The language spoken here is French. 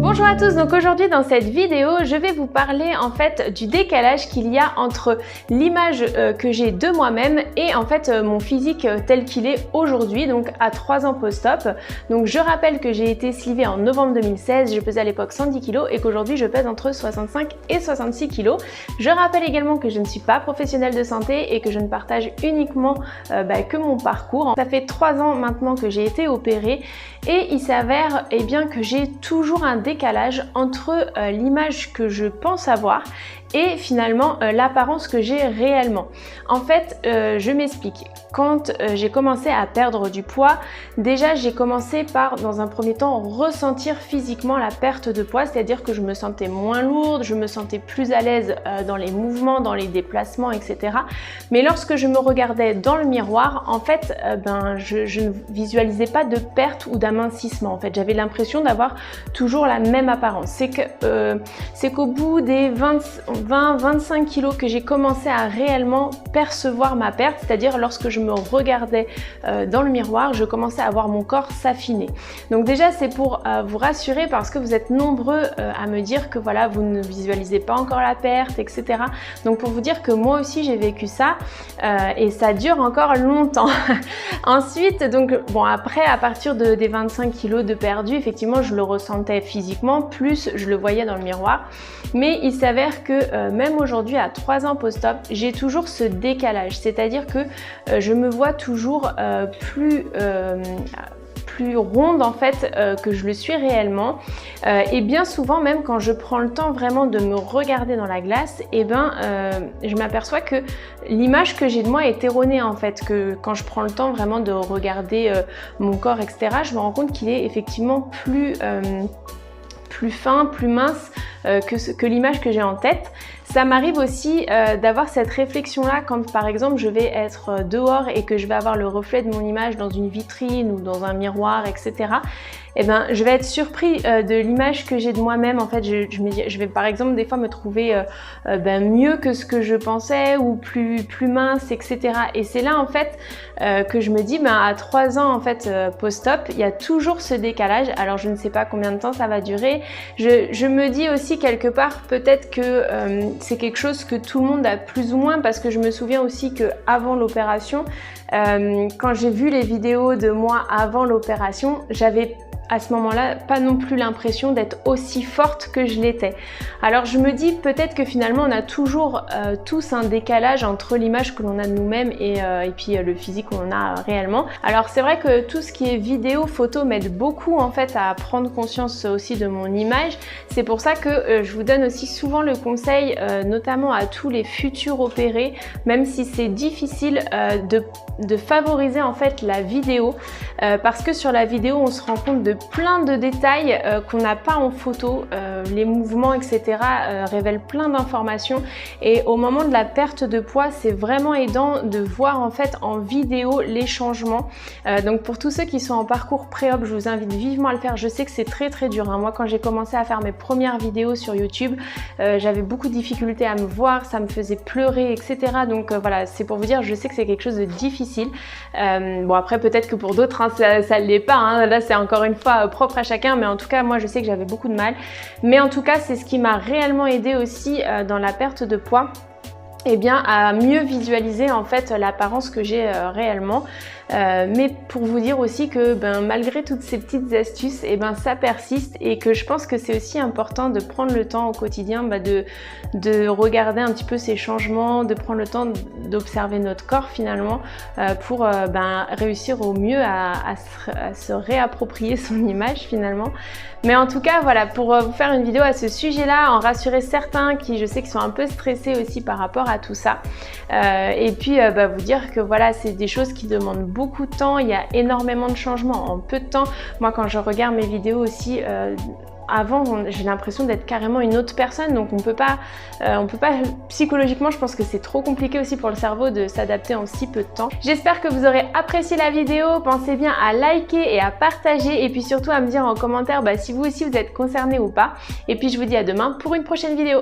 Bonjour à tous, donc aujourd'hui dans cette vidéo je vais vous parler en fait du décalage qu'il y a entre l'image que j'ai de moi-même et en fait mon physique tel qu'il est aujourd'hui, donc à 3 ans post-op. Donc je rappelle que j'ai été slivée en novembre 2016, je pesais à l'époque 110 kg et qu'aujourd'hui je pèse entre 65 et 66 kg. Je rappelle également que je ne suis pas professionnelle de santé et que je ne partage uniquement que mon parcours. Ça fait 3 ans maintenant que j'ai été opérée et il s'avère bien que j'ai toujours un décalage entre l'image que je pense avoir et finalement l'apparence que j'ai réellement. En fait, je m'explique. Quand j'ai commencé à perdre du poids, déjà j'ai commencé par, dans un premier temps, ressentir physiquement la perte de poids, c'est-à-dire que je me sentais moins lourde, je me sentais plus à l'aise dans les mouvements, dans les déplacements, etc. Mais lorsque je me regardais dans le miroir, en fait, je ne visualisais pas de perte ou d'amincissement. En fait, j'avais l'impression d'avoir toujours la même apparence. C'est qu'au bout des 20-25 kilos que j'ai commencé à réellement percevoir ma perte, c'est-à-dire lorsque je me regardais dans le miroir, je commençais à voir mon corps s'affiner. Donc déjà c'est pour vous rassurer parce que vous êtes nombreux à me dire que voilà, vous ne visualisez pas encore la perte, etc. Donc pour vous dire que moi aussi j'ai vécu ça et ça dure encore longtemps. Ensuite, donc bon, après à partir des 25 kilos de perdu, effectivement je le ressentais physiquement, plus je le voyais dans le miroir. Mais il s'avère que même aujourd'hui à 3 ans post-op, j'ai toujours ce décalage, c'est-à-dire que je me vois toujours plus ronde en fait que je le suis réellement et bien souvent même quand je prends le temps vraiment de me regarder dans la glace, je m'aperçois que l'image que j'ai de moi est erronée en fait, que quand je prends le temps vraiment de regarder mon corps, etc., je me rends compte qu'il est effectivement plus fin, plus mince que l'image que j'ai en tête. Ça m'arrive aussi d'avoir cette réflexion-là quand par exemple je vais être dehors et que je vais avoir le reflet de mon image dans une vitrine ou dans un miroir, etc. Je vais être surpris de l'image que j'ai de moi-même. En fait, je vais par exemple des fois me trouver mieux que ce que je pensais ou plus mince, etc. Et c'est là en fait que je me dis, à 3 ans en fait post-op, il y a toujours ce décalage. Alors je ne sais pas combien de temps ça va durer. Je me dis aussi quelque part peut-être que c'est quelque chose que tout le monde a plus ou moins, parce que je me souviens aussi que avant l'opération, quand j'ai vu les vidéos de moi avant l'opération, j'avais à ce moment-là pas non plus l'impression d'être aussi forte que je l'étais. Alors je me dis peut-être que finalement on a toujours tous un décalage entre l'image que l'on a de nous-mêmes et puis le physique qu'on a réellement. Alors c'est vrai que tout ce qui est vidéo, photo m'aide beaucoup en fait à prendre conscience aussi de mon image. C'est pour ça que je vous donne aussi souvent le conseil, notamment à tous les futurs opérés, même si c'est difficile, de favoriser en fait la vidéo, parce que sur la vidéo on se rend compte de plein de détails qu'on n'a pas en photo, les mouvements, etc. Révèlent plein d'informations, et au moment de la perte de poids c'est vraiment aidant de voir en fait en vidéo les changements. Donc pour tous ceux qui sont en parcours pré-op, je vous invite vivement à le faire. Je sais que c'est très dur, hein. Moi quand j'ai commencé à faire mes premières vidéos sur YouTube, j'avais beaucoup de difficultés à me voir, ça me faisait pleurer, etc. Donc voilà, c'est pour vous dire, je sais que c'est quelque chose de difficile. Bon après peut-être que pour d'autres hein, ça ne l'est pas, hein. Là c'est encore une fois propre à chacun, mais en tout cas moi je sais que j'avais beaucoup de mal. Mais en tout cas c'est ce qui m'a réellement aidé aussi dans la perte de poids, à mieux visualiser en fait l'apparence que j'ai réellement. Mais pour vous dire aussi que malgré toutes ces petites astuces, ça persiste, et que je pense que c'est aussi important de prendre le temps au quotidien de regarder un petit peu ces changements, de prendre le temps d'observer notre corps finalement pour réussir au mieux à se réapproprier son image finalement. Mais en tout cas voilà, pour vous faire une vidéo à ce sujet-là, en rassurer certains qui je sais qui sont un peu stressés aussi par rapport à tout ça, et puis vous dire que voilà, c'est des choses qui demandent beaucoup de temps, il y a énormément de changements en peu de temps. Moi quand je regarde mes vidéos aussi, avant j'ai l'impression d'être carrément une autre personne, donc on peut pas psychologiquement, je pense que c'est trop compliqué aussi pour le cerveau de s'adapter en si peu de temps. J'espère que vous aurez apprécié la vidéo, pensez bien à liker et à partager, et puis surtout à me dire en commentaire si vous aussi vous êtes concerné ou pas, et puis je vous dis à demain pour une prochaine vidéo.